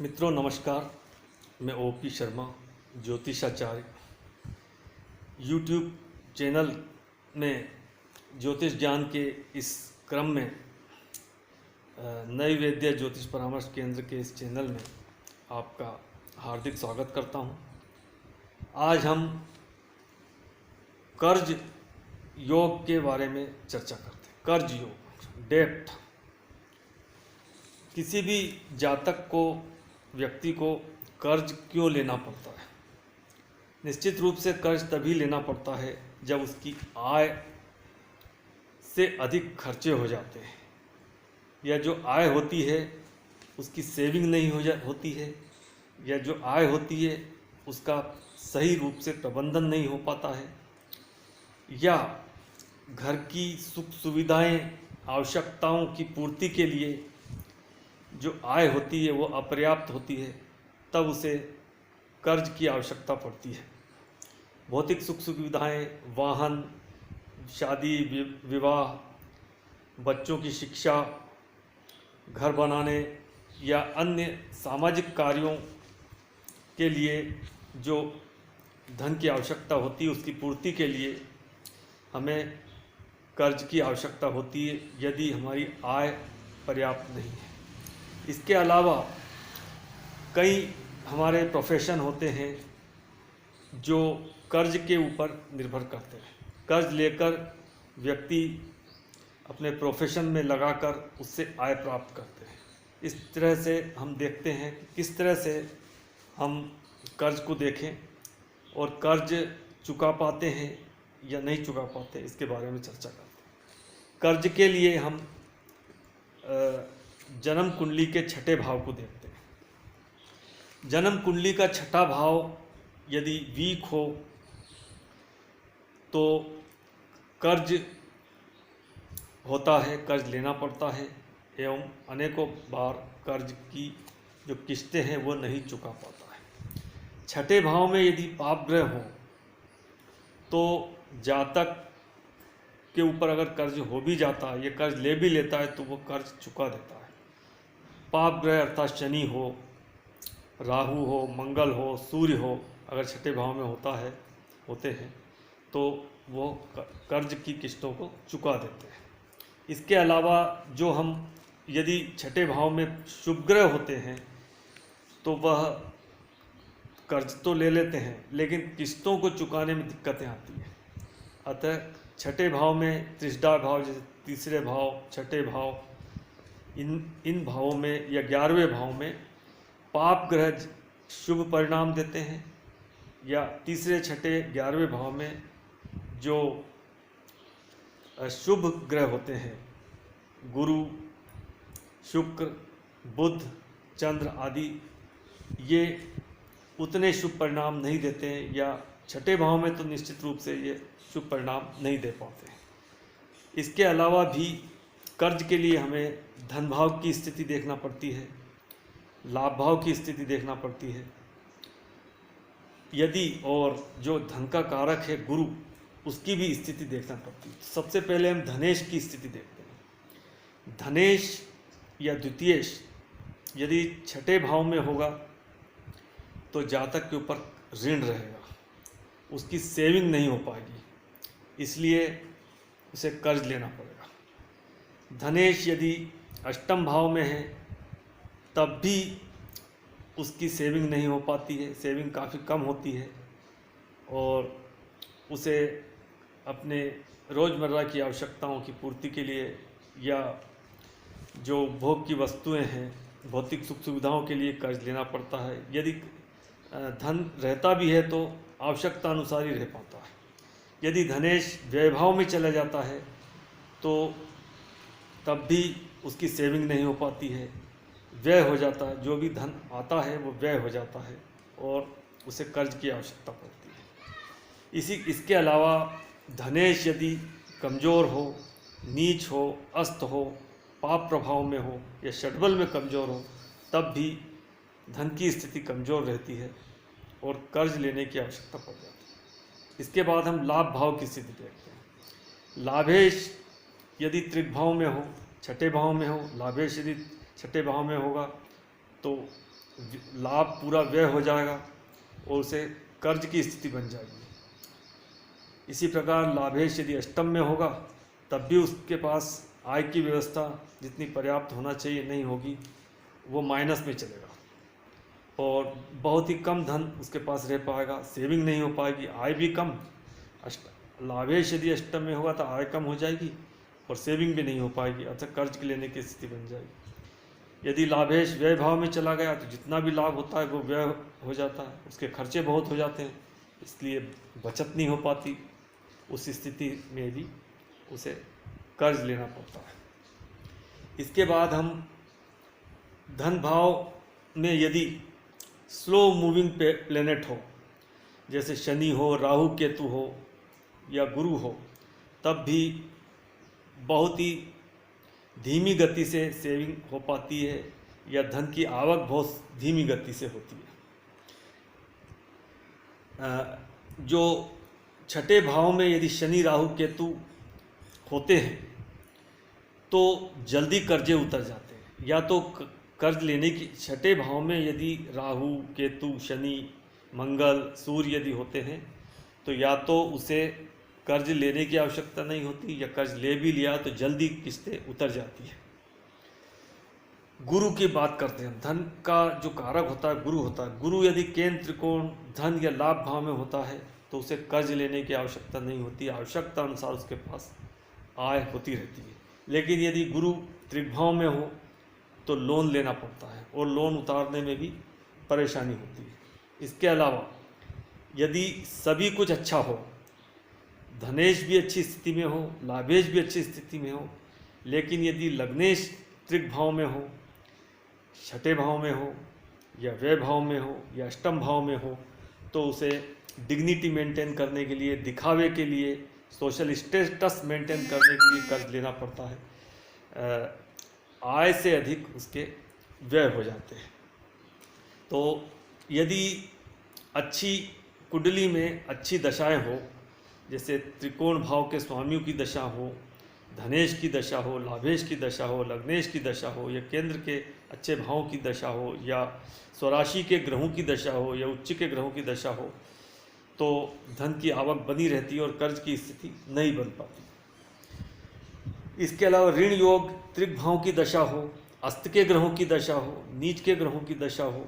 मित्रों नमस्कार। मैं ओपी शर्मा ज्योतिषाचार्य यूट्यूब चैनल में ज्योतिष ज्ञान के इस क्रम में नई वैद्य ज्योतिष परामर्श केंद्र के इस चैनल में आपका हार्दिक स्वागत करता हूं। आज हम कर्ज योग के बारे में चर्चा करते हैं। कर्ज योग, डेप्ट। किसी भी जातक को, व्यक्ति को कर्ज क्यों लेना पड़ता है? निश्चित रूप से कर्ज तभी लेना पड़ता है जब उसकी आय से अधिक खर्चे हो जाते हैं, या जो आय होती है उसकी सेविंग नहीं होती है, या जो आय होती है उसका सही रूप से प्रबंधन नहीं हो पाता है, या घर की सुख सुविधाएं, आवश्यकताओं की पूर्ति के लिए जो आय होती है वो अपर्याप्त होती है, तब उसे कर्ज की आवश्यकता पड़ती है। भौतिक सुख सुविधाएं, वाहन, शादी विवाह, बच्चों की शिक्षा, घर बनाने या अन्य सामाजिक कार्यों के लिए जो धन की आवश्यकता होती है उसकी पूर्ति के लिए हमें कर्ज की आवश्यकता होती है, यदि हमारी आय पर्याप्त नहीं है। इसके अलावा कई हमारे प्रोफेशन होते हैं जो कर्ज के ऊपर निर्भर करते हैं। कर्ज लेकर व्यक्ति अपने प्रोफेशन में लगाकर उससे आय प्राप्त करते हैं। इस तरह से हम देखते हैं कि किस तरह से हम कर्ज को देखें और कर्ज चुका पाते हैं या नहीं चुका पाते, इसके बारे में चर्चा करते हैं। कर्ज के लिए हम जन्म कुंडली के छठे भाव को देखते हैं। जन्म कुंडली का छठा भाव यदि वीक हो तो कर्ज होता है, कर्ज लेना पड़ता है एवं अनेकों बार कर्ज की जो किस्तें हैं वो नहीं चुका पाता है। छठे भाव में यदि पाप ग्रह हो तो जातक के ऊपर अगर कर्ज हो भी जाता है, ये कर्ज ले भी लेता है तो वो कर्ज चुका देता है। पाप ग्रह अर्थात शनि हो, राहु हो, मंगल हो, सूर्य हो, अगर छठे भाव में होते हैं तो वो कर्ज की किस्तों को चुका देते हैं। इसके अलावा जो हम यदि छठे भाव में शुभ ग्रह होते हैं तो वह कर्ज तो ले लेते हैं लेकिन किस्तों को चुकाने में दिक्कतें आती हैं। अतः छठे भाव में त्रिषठा भाव, जैसे तीसरे भाव, छठे भाव, इन भावों में या 11वें भाव में पाप ग्रह शुभ परिणाम देते हैं, या तीसरे, छठे, 11वें भाव में जो शुभ ग्रह होते हैं, गुरु, शुक्र, बुध, चंद्र आदि, ये उतने शुभ परिणाम नहीं देते हैं, या छठे भाव में तो निश्चित रूप से ये शुभ परिणाम नहीं दे पाते हैं। इसके अलावा भी कर्ज के लिए हमें धन भाव की स्थिति देखना पड़ती है, लाभ भाव की स्थिति देखना पड़ती है। यदि और जो धन का कारक है गुरु, उसकी भी स्थिति देखना पड़ती है। सबसे पहले हम धनेश की स्थिति देखते हैं। धनेश या द्वितीयेश यदि छठे भाव में होगा तो जातक के ऊपर ऋण रहेगा, उसकी सेविंग नहीं हो पाएगी, इसलिए उसे कर्ज लेना पड़ेगा। धनेश यदि अष्टम भाव में है तब भी उसकी सेविंग नहीं हो पाती है, सेविंग काफ़ी कम होती है, और उसे अपने रोज़मर्रा की आवश्यकताओं की पूर्ति के लिए या जो भोग की वस्तुएं हैं, भौतिक सुख सुविधाओं के लिए कर्ज लेना पड़ता है। यदि धन रहता भी है तो आवश्यकता अनुसार ही रह पाता है। यदि धनेश व्यय भाव में चला जाता है तो तब भी उसकी सेविंग नहीं हो पाती है, व्यय हो जाता है, जो भी धन आता है वो व्यय हो जाता है और उसे कर्ज की आवश्यकता पड़ती है। इसके अलावा धनेश यदि कमज़ोर हो, नीच हो, अस्त हो, पाप प्रभाव में हो या षड्बल में कमज़ोर हो, तब भी धन की स्थिति कमज़ोर रहती है और कर्ज लेने की आवश्यकता पड़ जाती है। इसके बाद हम लाभ भाव की स्थिति देखते हैं। लाभेश यदि त्रिभाव में हो, छठे भाव में हो, लाभेश यदि छठे भाव में होगा तो लाभ पूरा व्यय हो जाएगा और उसे कर्ज की स्थिति बन जाएगी। इसी प्रकार लाभेश यदि अष्टम में होगा तब भी उसके पास आय की व्यवस्था जितनी पर्याप्त होना चाहिए नहीं होगी, वो माइनस में चलेगा और बहुत ही कम धन उसके पास रह पाएगा, सेविंग नहीं हो पाएगी, आय भी कम। लाभेश यदि अष्टम में होगा तो आय कम हो जाएगी और सेविंग भी नहीं हो पाएगी, अतः कर्ज के लेने की स्थिति बन जाएगी। यदि लाभेश व्यय भाव में चला गया तो जितना भी लाभ होता है वो व्यय हो जाता है, उसके खर्चे बहुत हो जाते हैं, इसलिए बचत नहीं हो पाती। उस स्थिति में भी उसे कर्ज लेना पड़ता है। इसके बाद हम धन भाव में यदि स्लो मूविंग प्लेनेट हो, जैसे शनि हो, राहु केतु हो या गुरु हो, तब भी बहुत ही धीमी गति से सेविंग हो पाती है या धन की आवक बहुत धीमी गति से होती है। जो छठे भाव में यदि शनि राहु केतु होते हैं तो जल्दी कर्जे उतर जाते हैं। या तो कर्ज लेने की, छठे भाव में यदि राहु केतु शनि मंगल सूर्य यदि होते हैं तो या तो उसे कर्ज लेने की आवश्यकता नहीं होती या कर्ज ले भी लिया तो जल्दी किस्तें उतर जाती है। गुरु की बात करते हैं, धन का जो कारक होता है गुरु होता है। गुरु यदि केंद्र त्रिकोण धन या लाभ भाव में होता है तो उसे कर्ज लेने की आवश्यकता नहीं होती, आवश्यकता अनुसार उसके पास आय होती रहती है। लेकिन यदि गुरु त्रिभाव में हो तो लोन लेना पड़ता है और लोन उतारने में भी परेशानी होती है। इसके अलावा यदि सभी कुछ अच्छा हो, धनेश भी अच्छी स्थिति में हो, लाभेश भी अच्छी स्थिति में हो, लेकिन यदि लग्नेश त्रिक भाव में हो, छठे भाव में हो या व्यय भाव में हो या अष्टम भाव में हो तो उसे डिग्निटी मेंटेन करने के लिए, दिखावे के लिए, सोशल स्टेटस मेंटेन करने के लिए कर्ज लेना पड़ता है। आय से अधिक उसके व्यय हो जाते हैं। तो यदि अच्छी कुंडली में अच्छी दशाएं हो, जैसे त्रिकोण भाव के स्वामियों की दशा हो, धनेश की दशा हो, लाभेश की दशा हो, लग्नेश की दशा हो या केंद्र के अच्छे भावों की दशा हो या स्वराशि के ग्रहों की दशा हो या उच्च के ग्रहों की दशा हो तो धन की आवक बनी रहती है और कर्ज की स्थिति नहीं बन पाती। इसके अलावा ऋण योग त्रिक भाव की दशा हो, अस्त के ग्रहों की दशा हो, नीच के ग्रहों की दशा हो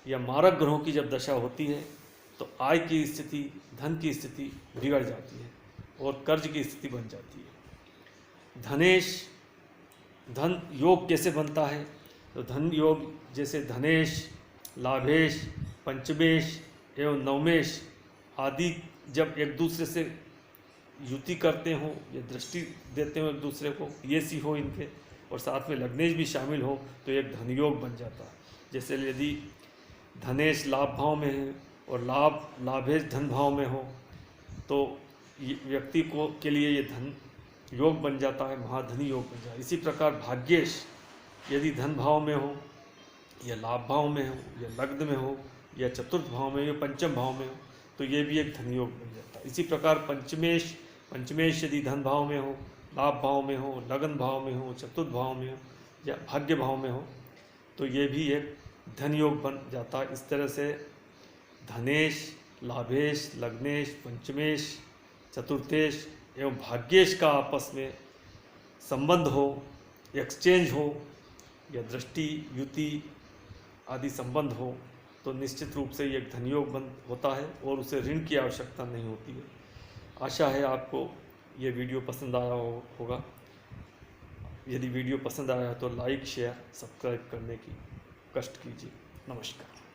या मारक ग्रहों की जब दशा होती है तो आय की स्थिति, धन की स्थिति बिगड़ जाती है और कर्ज की स्थिति बन जाती है। धनेश धन योग कैसे बनता है? तो धन योग जैसे धनेश, लाभेश, पंचमेश एवं नवमेश आदि जब एक दूसरे से युति करते हों या दृष्टि देते हो एक दूसरे को, ये सी हो इनके, और साथ में लग्नेश भी शामिल हो तो एक धन योग बन जाता है। जैसे यदि धनेश लाभ भाव में है और लाभेश धन भाव में हो तो व्यक्ति को के लिए ये धन योग बन जाता है, महाधनी योग बन जाता है। इसी प्रकार भाग्येश यदि धन भाव में हो या लाभ भाव में हो या लग्न में हो या चतुर्थ भाव में या पंचम भाव में हो तो ये भी एक धन योग बन जाता है। इसी प्रकार पंचमेश यदि धन भाव में हो, लाभ भाव में हो, लगन भाव में हो, चतुर्थ भाव में हो या भाग्य भाव में हो तो ये भी एक धन योग बन जाता है। इस तरह से धनेश, लाभेश, लग्नेश, पंचमेश, चतुर्थेश एवं भाग्येश का आपस में संबंध हो, एक्सचेंज हो या दृष्टि, युति आदि संबंध हो तो निश्चित रूप से ये एक धन योग बन होता है और उसे ऋण की आवश्यकता नहीं होती है। आशा है आपको ये वीडियो पसंद आया होगा। यदि वीडियो पसंद आया तो लाइक, शेयर, सब्सक्राइब करने की कष्ट कीजिए। नमस्कार।